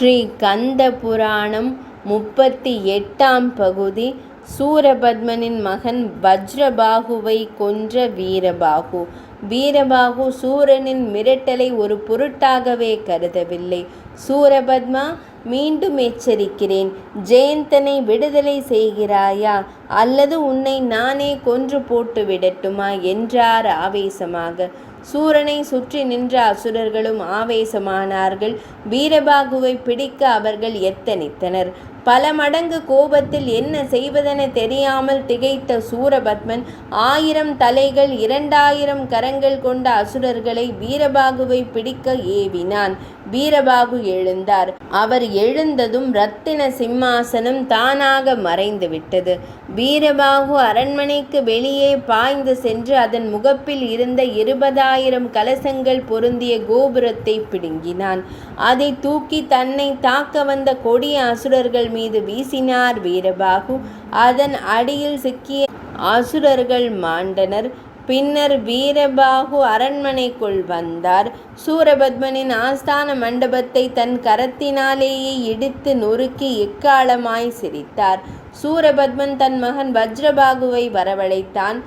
ஸ்ரீ கந்த புராணம் 38ஆம் பகுதி. சூரபத்மனின் மகன் வஜ்ரபாகுவை கொன்ற வீரபாகு. வீரபாகு சூரனின் மிரட்டலை ஒரு பொருட்டாகவே கருதவில்லை. சூரபத்மா, மீண்டும் எச்சரிக்கிறேன். ஜெயந்தனை விடுதலை செய்கிறாயா அல்லது உன்னை நானே கொன்று போட்டு விடட்டுமா என்றார் ஆவேசமாக. சூரனை சுற்றி நின்ற அசுரர்களும் ஆவேசமானார்கள். வீரபாகுவை பிடிக்க அவர்கள் எத்தனித்தனர். பல மடங்கு கோபத்தில் என்ன செய்வதென தெரியாமல் திகைத்த சூரபத்மன் 1000 தலைகள் 2000 கரங்கள் கொண்ட அசுரர்களை வீரபாகுவை பிடிக்க ஏவினான். வீரபாகு எழுந்தார். அவர் எழுந்ததும் இரத்தின சிம்மாசனம் தானாக மறைந்துவிட்டது. வீரபாகு அரண்மனைக்கு வெளியே பாய்ந்து சென்று அதன் முகப்பில் இருந்த 20,000 கலசங்கள் பொருந்திய கோபுரத்தை பிடுங்கினான். அதை தூக்கி தன்னை தாக்க வந்த கொடிய அசுரர்கள் மீது வீசினார் வீரபாகு. அதன் அடியில் சிக்கிய அசுரர்கள் மாண்டனர். பின்னர் வீரபாகு அரண்மனைக்குள் வந்தார். சூரபத்மனின் ஆஸ்தான மண்டபத்தை தன் கரத்தினாலேயே இடித்து நொறுக்கி எக்காலமாய் சிரித்தார். சூரபத்மன் தன் மகன் வஜ்ரபாகுவை வரவழைத்தான்.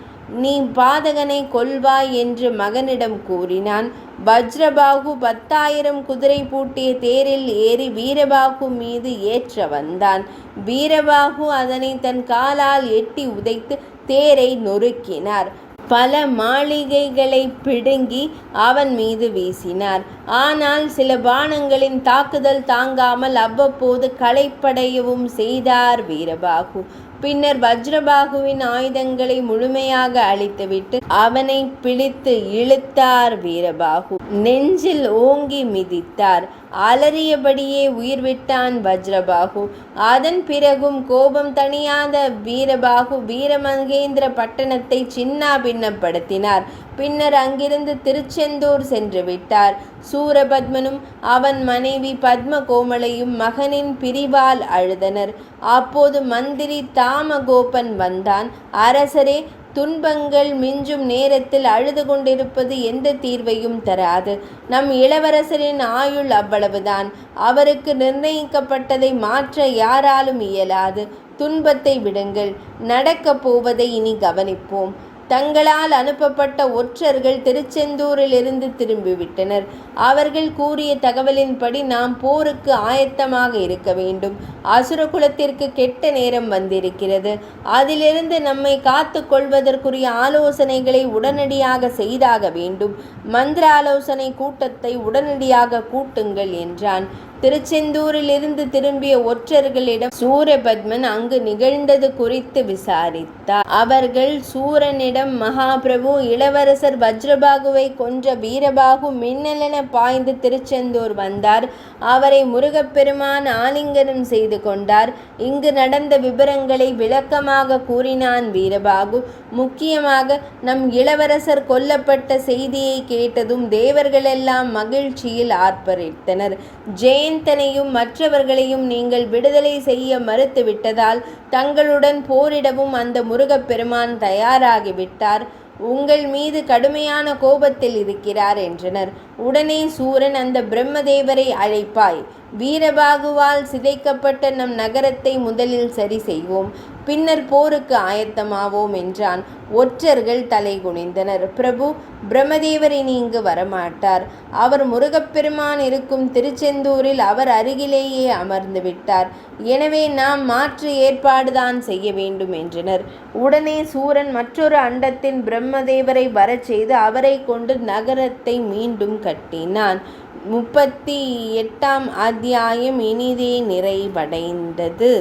நீ பாதகனை கொல்வாய் என்று மகனிடம் கூறினான். வஜ்ரபாகு 10,000 குதிரை பூட்டிய தேரில் ஏறி வீரபாகு மீது ஏற்ற வந்தான். வீரபாகு அதனை தன் காலால் எட்டி உதைத்து தேரை நொறுக்கினார். பல மாளிகைகளை பிடுங்கி அவன் மீது வீசினார். ஆனால் சில பாணங்களின் தாக்குதல் தாங்காமல் அவ்வப்போது களைப்படையவும் செய்தார் வீரபாகு. பின்னர் வஜ்ரபாகுவின் ஆயுதங்களை முழுமையாக அழித்துவிட்டு அவனை பிடித்து இழுத்தார் வீரபாகு. நெஞ்சில் ஓங்கி மிதித்தார். அலறியபடியே உயிர் விட்டான் வஜ்ரபாகு. அதன் பிறகும் கோபம் தணியாத வீரபாகு வீரமகேந்திர பட்டணத்தை சின்னா பின்னப்படுத்தினார். பின்னர் அங்கிருந்து திருச்செந்தூர் சென்று விட்டார். சூரபத்மனும் அவன் மனைவி பத்ம கோமலையும் மகனின் பிரிவால் அழுதனர். அப்போது மந்திரி தாமகோபன் வந்தான். அரசரே, துன்பங்கள் மிஞ்சும் நேரத்தில் அழுது கொண்டிருப்பது எந்த தீர்வையும் தராது. நம் இளவரசரின் ஆயுள் அவ்வளவுதான். அவருக்கு நிர்ணயிக்கப்பட்டதை மாற்ற யாராலும் இயலாது. துன்பத்தை விடுங்கள். நடக்கப் போவதை இனி கவனிப்போம். தங்களால் அனுப்பப்பட்ட ஒற்றர்கள் திருச்செந்தூரிலிருந்து திரும்பிவிட்டனர். அவர்கள் கூறிய தகவலின்படி நாம் போருக்கு ஆயத்தமாக இருக்க வேண்டும். அசுரகுலத்திற்கு கெட்ட நேரம் வந்திருக்கிறது. அதிலிருந்து நம்மை காத்து கொள்வதற்குரிய ஆலோசனைகளை உடனடியாக செய்தாக வேண்டும். மந்திர ஆலோசனை கூட்டத்தை உடனடியாக கூட்டுங்கள் என்றான். திருச்செந்தூரிலிருந்து திரும்பிய ஒற்றர்களிடம் சூரபத்மன் அங்கு நிகழ்ந்தது குறித்து விசாரித்தார். அவர்கள் சூரனிடம், மகாபிரபு, இளவரசர் வஜ்ரபாகுவை கொன்ற வீரபாகு மின்னலென பாய்ந்து திருச்செந்தூர் வந்தார். அவரை முருகப்பெருமான் ஆலிங்கனம் செய்து கொண்டார். இங்கு நடந்த விபரங்களை விளக்கமாக கூறினான் வீரபாகு. முக்கியமாக நம் இளவரசர் கொல்லப்பட்ட செய்தியை கேட்டதும் தேவர்களெல்லாம் மகிழ்ச்சியில் ஆர்ப்பரித்தனர். ஜெயந்தனையும் மற்றவர்களையும் நீங்கள் விடுதலை செய்ய மறுத்துவிட்டதால் தங்களுடன் போரிடவும் அந்த முருகப்பெருமான் தயாராகிவிட்டார். உங்கள் மீது கடுமையான கோபத்தில் இருக்கிறார் என்றனர். உடனே சூரன், அந்த பிரம்மதேவரை அழைப்பாய். வீரபாகுவால் சிதைக்கப்பட்ட நம் நகரத்தை முதலில் சரி செய்வோம், பின்னர் போருக்கு ஆயத்தமாவோம் என்றான். ஒற்றர்கள் தலை குனிந்தனர். பிரபு, பிரம்மதேவர் இனி இங்கு வரமாட்டார். அவர் முருகப்பெருமான் இருக்கும் திருச்செந்தூரில் அவர் அருகிலேயே அமர்ந்து விட்டார். எனவே நாம் மாற்று ஏற்பாடுதான் செய்ய வேண்டும் என்றனர். உடனே சூரன் மற்றொரு அண்டத்தின் பிரம்மதேவரை வரச் செய்து அவரை கொண்டு நகரத்தை மீண்டும் கட்டினான். 38ஆம் அத்தியாயம் இனிதே நிறைவடைந்தது.